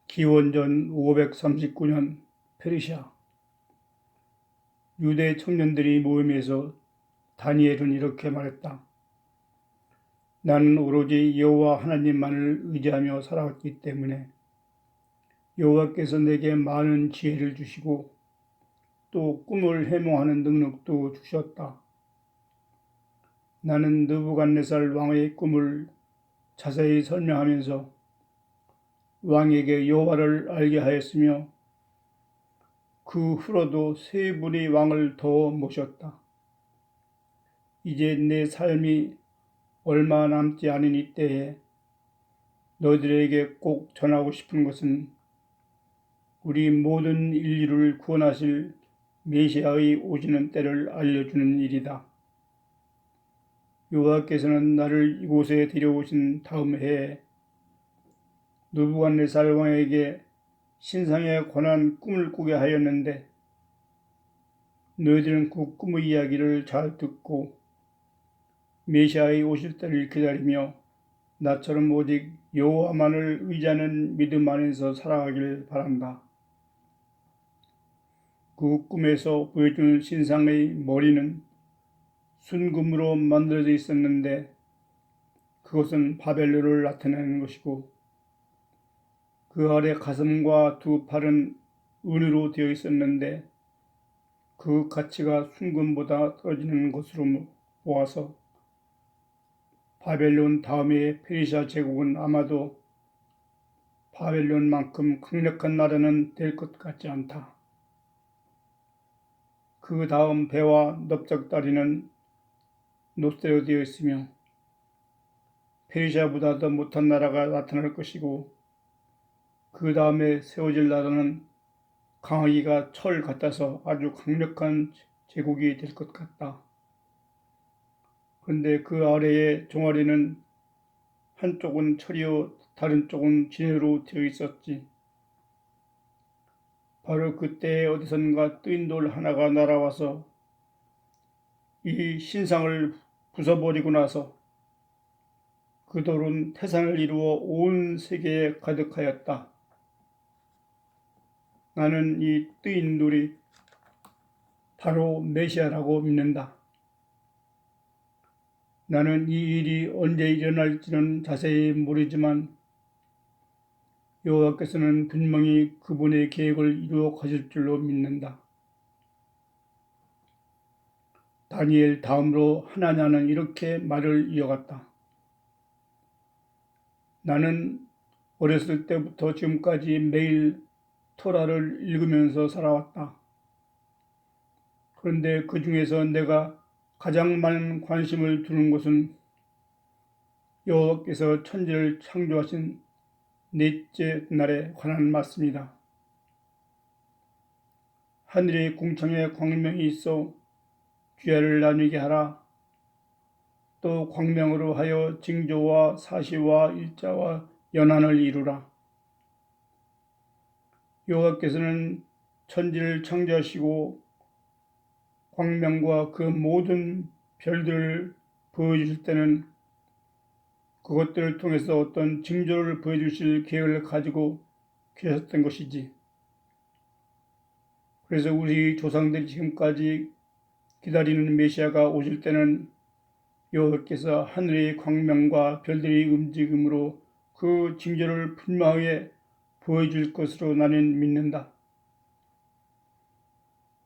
기원전 539년 페르시아 유대 청년들이 모임에서 다니엘은 이렇게 말했다. 나는 오로지 여호와 하나님만을 의지하며 살아왔기 때문에 여호와께서 내게 많은 지혜를 주시고 또 꿈을 해몽하는 능력도 주셨다. 나는 느부갓네살 왕의 꿈을 자세히 설명하면서 왕에게 여호와를 알게 하였으며 그 후로도 세 분의 왕을 더 모셨다. 이제 내 삶이 얼마 남지 않은 이때에 너희들에게 꼭 전하고 싶은 것은 우리 모든 인류를 구원하실 메시아의 오시는 때를 알려주는 일이다. 여호와께서는 나를 이곳에 데려오신 다음 해에 느부갓네살 왕에게 신상에 관한 꿈을 꾸게 하였는데 너희들은 그 꿈의 이야기를 잘 듣고 메시아의 오실 때를 기다리며 나처럼 오직 여호와만을 의지하는 믿음 안에서 살아가길 바란다. 그 꿈에서 보여준 신상의 머리는 순금으로 만들어져 있었는데 그것은 바벨론을 나타내는 것이고 그 아래 가슴과 두 팔은 은으로 되어 있었는데 그 가치가 순금보다 떨어지는 것으로 보아서 바벨론 다음에 페르시아 제국은 아마도 바벨론만큼 강력한 나라는 될 것 같지 않다. 그 다음 배와 넓적다리는 노쇠로 되어 있으며 페르시아보다 더 못한 나라가 나타날 것이고 그 다음에 세워질 나라는 강하기가 철 같아서 아주 강력한 제국이 될 것 같다. 그런데 그 아래의 종아리는 한쪽은 철이요 다른 쪽은 진해로 되어 있었지. 바로 그때 어디선가 뜨인 돌 하나가 날아와서 이 신상을 부숴버리고 나서 그 돌은 태산을 이루어 온 세계에 가득하였다. 나는 이 뜨인 돌이 바로 메시아라고 믿는다. 나는 이 일이 언제 일어날지는 자세히 모르지만 여호와께서는 분명히 그분의 계획을 이루어 가실 줄로 믿는다. 다니엘 다음으로 하나냐는 이렇게 말을 이어갔다. 나는 어렸을 때부터 지금까지 매일 토라를 읽으면서 살아왔다. 그런데 그 중에서 내가 가장 많은 관심을 두는 것은 여호와께서 천지를 창조하신 넷째 날에 관한 말씀이다. 하늘의 궁창에 광명이 있어 주야를 나누게 하라. 또 광명으로 하여 징조와 사시와 일자와 연한을 이루라. 여호와께서는 천지를 창조하시고 광명과 그 모든 별들을 보여주실 때는 그것들을 통해서 어떤 징조를 보여주실 계획을 가지고 계셨던 것이지. 그래서 우리 조상들이 지금까지 기다리는 메시아가 오실 때는 여호와께서 하늘의 광명과 별들의 움직임으로 그 징조를 분명하게 보여줄 것으로 나는 믿는다.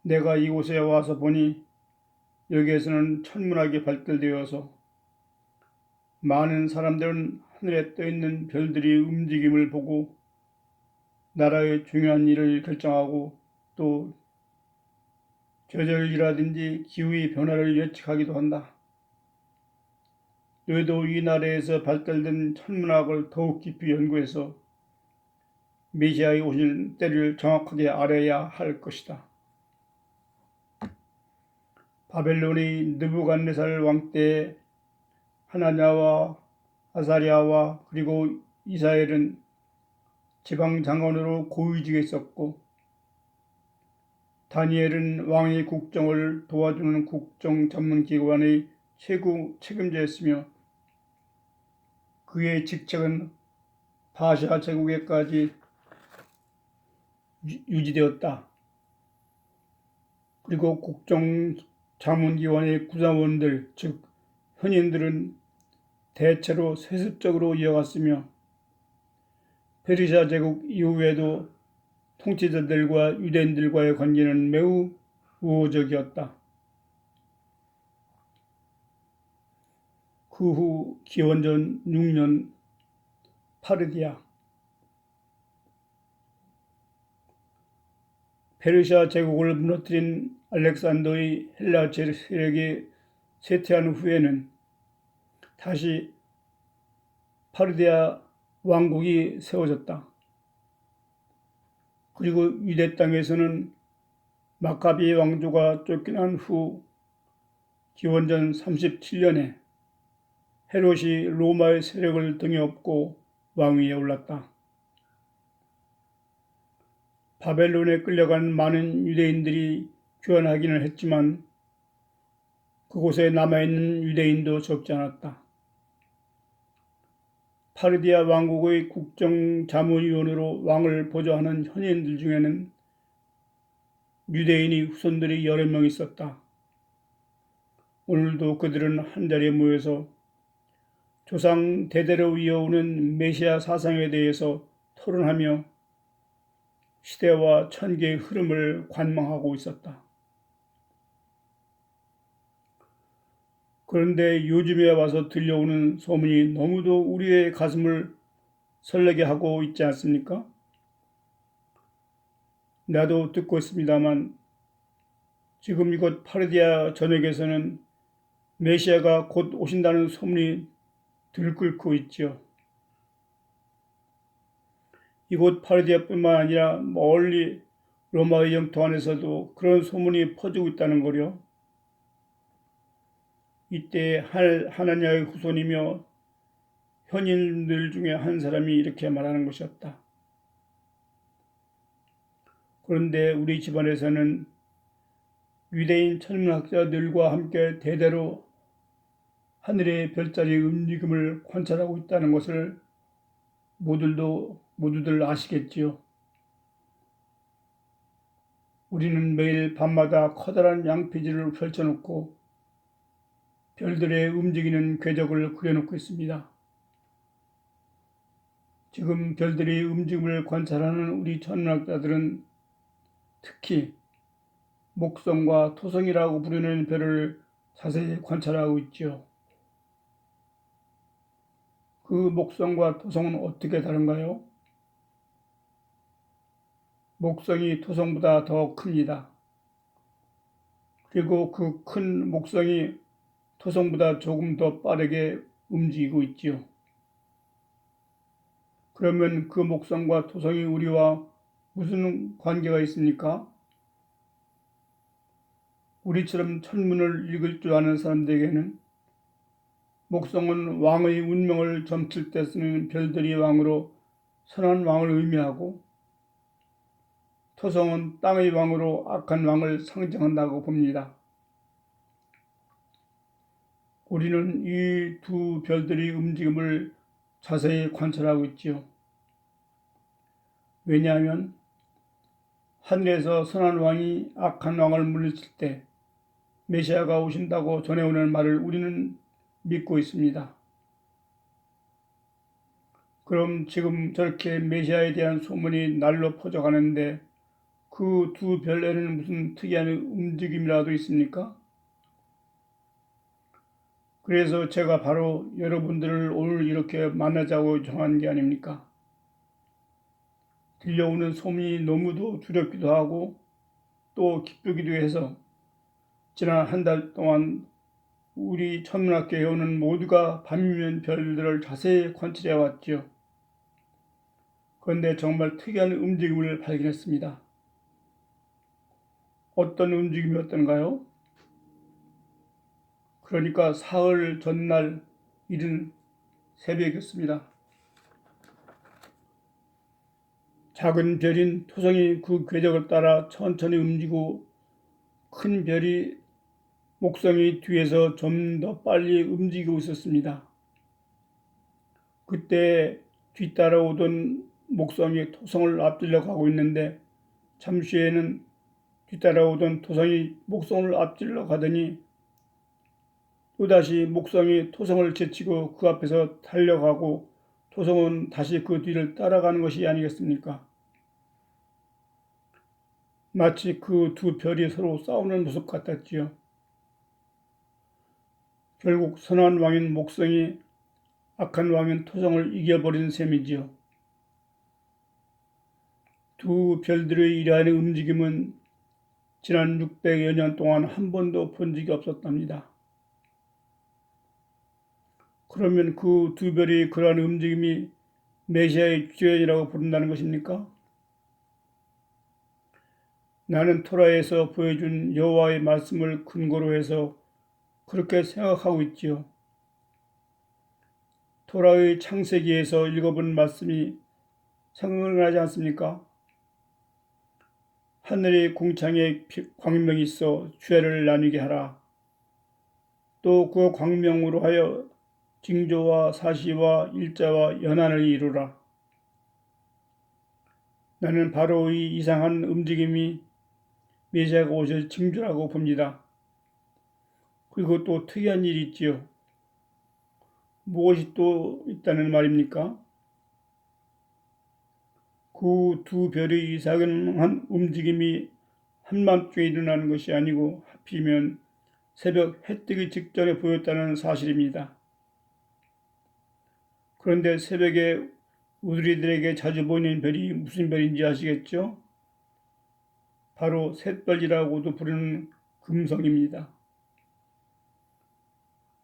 내가 이곳에 와서 보니 여기에서는 천문학이 발달되어서 많은 사람들은 하늘에 떠있는 별들의 움직임을 보고 나라의 중요한 일을 결정하고 또 계절이라든지 기후의 변화를 예측하기도 한다. 너희도 이 나라에서 발달된 천문학을 더욱 깊이 연구해서 메시아의 오실 때를 정확하게 알아야 할 것이다. 바벨론의 느부갓네살 왕 때 하나냐와 아사랴와 그리고 이사엘은 지방 장관으로 고위직에 있었고 다니엘은 왕의 국정을 도와주는 국정 전문 기관의 최고 책임자였으며 그의 직책은 바샤 제국에까지 유지되었다. 그리고 국정자문기관의 구성원들, 즉 현인들은 대체로 세습적으로 이어갔으며 페르시아 제국 이후에도 통치자들과 유대인들과의 관계는 매우 우호적이었다. 그 후 기원전 6년 파르디아, 페르시아 제국을 무너뜨린 알렉산더의 헬라 세력이 쇠퇴한 후에는 다시 파르디아 왕국이 세워졌다. 그리고 유대 땅에서는 마카비 왕조가 쫓겨난 후 기원전 37년에 헤롯이 로마의 세력을 등에 업고 왕위에 올랐다. 바벨론에 끌려간 많은 유대인들이 귀환하기는 했지만 그곳에 남아있는 유대인도 적지 않았다. 파르디아 왕국의 국정자문위원으로 왕을 보좌하는 현인들 중에는 유대인의 후손들이 여러 명 있었다. 오늘도 그들은 한자리에 모여서 조상 대대로 이어오는 메시아 사상에 대해서 토론하며 시대와 천계의 흐름을 관망하고 있었다. 그런데 요즘에 와서 들려오는 소문이 너무도 우리의 가슴을 설레게 하고 있지 않습니까? 나도 듣고 있습니다만 지금 이곳 파르디아 전역에서는 메시아가 곧 오신다는 소문이 들끓고 있지요. 이곳 파르디아뿐만 아니라 멀리 로마의 영토 안에서도 그런 소문이 퍼지고 있다는 거요. 이때 하나냐의 후손이며 현인들 중에 한 사람이 이렇게 말하는 것이었다. 그런데 우리 집안에서는 유대인 천문학자들과 함께 대대로 하늘의 별자리의 움직임을 관찰하고 있다는 것을 모두들 아시겠지요. 우리는 매일 밤마다 커다란 양피지를 펼쳐놓고 별들의 움직이는 궤적을 그려놓고 있습니다. 지금 별들의 움직임을 관찰하는 우리 천문학자들은 특히 목성과 토성이라고 부르는 별을 자세히 관찰하고 있지요. 그 목성과 토성은 어떻게 다른가요? 목성이 토성보다 더 큽니다. 그리고 그 큰 목성이 토성보다 조금 더 빠르게 움직이고 있지요. 그러면 그 목성과 토성이 우리와 무슨 관계가 있습니까? 우리처럼 천문을 읽을 줄 아는 사람들에게는 목성은 왕의 운명을 점칠 때 쓰는 별들이 왕으로 선한 왕을 의미하고 토성은 땅의 왕으로 악한 왕을 상징한다고 봅니다. 우리는 이 두 별들의 움직임을 자세히 관찰하고 있지요. 왜냐하면 하늘에서 선한 왕이 악한 왕을 물리칠 때 메시아가 오신다고 전해오는 말을 우리는 믿고 있습니다. 그럼 지금 저렇게 메시아에 대한 소문이 날로 퍼져가는데 그 두 별에는 무슨 특이한 움직임이라도 있습니까? 그래서 제가 바로 여러분들을 오늘 이렇게 만나자고 정한 게 아닙니까? 들려오는 소문이 너무도 두렵기도 하고 또 기쁘기도 해서 지난 한 달 동안 우리 천문학계에 오는 모두가 밤이면 별들을 자세히 관찰해 왔지요. 그런데 정말 특이한 움직임을 발견했습니다. 어떤 움직임이었던가요? 그러니까 사흘 전날 이른 새벽이었습니다. 작은 별인 토성이 그 궤적을 따라 천천히 움직이고 큰 별이 목성이 뒤에서 좀 더 빨리 움직이고 있었습니다. 그때 뒤따라오던 목성이 토성을 앞질러 가고 있는데 잠시 후에는 뒤따라오던 토성이 목성을 앞질러 가더니 또다시 목성이 토성을 제치고 그 앞에서 달려가고 토성은 다시 그 뒤를 따라가는 것이 아니겠습니까? 마치 그 두 별이 서로 싸우는 모습 같았지요. 결국 선한 왕인 목성이 악한 왕인 토성을 이겨버린 셈이지요. 두 별들의 이러한 움직임은 지난 600여 년 동안 한 번도 본 적이 없었답니다. 그러면 그 두 별이 그러한 움직임이 메시아의 주연이라고 부른다는 것입니까? 나는 토라에서 보여준 여호와의 말씀을 근거로 해서 그렇게 생각하고 있지요. 토라의 창세기에서 읽어본 말씀이 생각나지 않습니까? 하늘의 궁창에 광명이 있어 주야를 나뉘게 하라. 또 그 광명으로 하여 징조와 사시와 일자와 연한을 이루라. 나는 바로 이 이상한 움직임이 메시아가 오실 징조라고 봅니다. 그리고 또 특이한 일이 있지요. 무엇이 또 있다는 말입니까? 그 두 별의 이상한 움직임이 한밤중에 일어나는 것이 아니고 하필이면 새벽 해뜨기 직전에 보였다는 사실입니다. 그런데 새벽에 우리들에게 자주 보이는 별이 무슨 별인지 아시겠죠? 바로 샛별이라고도 부르는 금성입니다.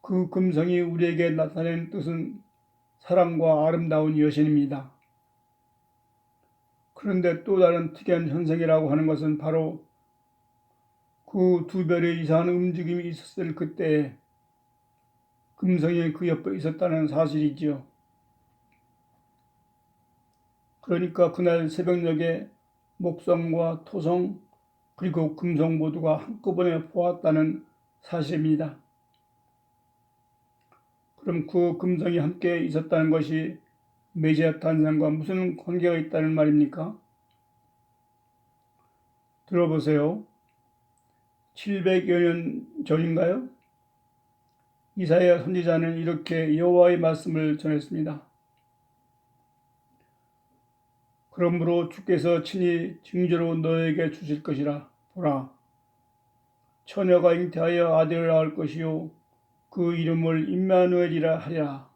그 금성이 우리에게 나타낸 뜻은 사랑과 아름다운 여신입니다. 그런데 또 다른 특이한 현상이라고 하는 것은 바로 그 두 별의 이상한 움직임이 있었을 그때에 금성이 그 옆에 있었다는 사실이지요. 그러니까 그날 새벽녘에 목성과 토성 그리고 금성 모두가 한꺼번에 보았다는 사실입니다. 그럼 그 금성이 함께 있었다는 것이 메시아 탄생과 무슨 관계가 있다는 말입니까? 들어보세요. 700여 년 전인가요? 이사야 선지자는 이렇게 여호와의 말씀을 전했습니다. 그러므로 주께서 친히 징조로 너에게 주실 것이라. 보라, 처녀가 잉태하여 아들을 낳을 것이요 그 이름을 임마누엘이라 하리라.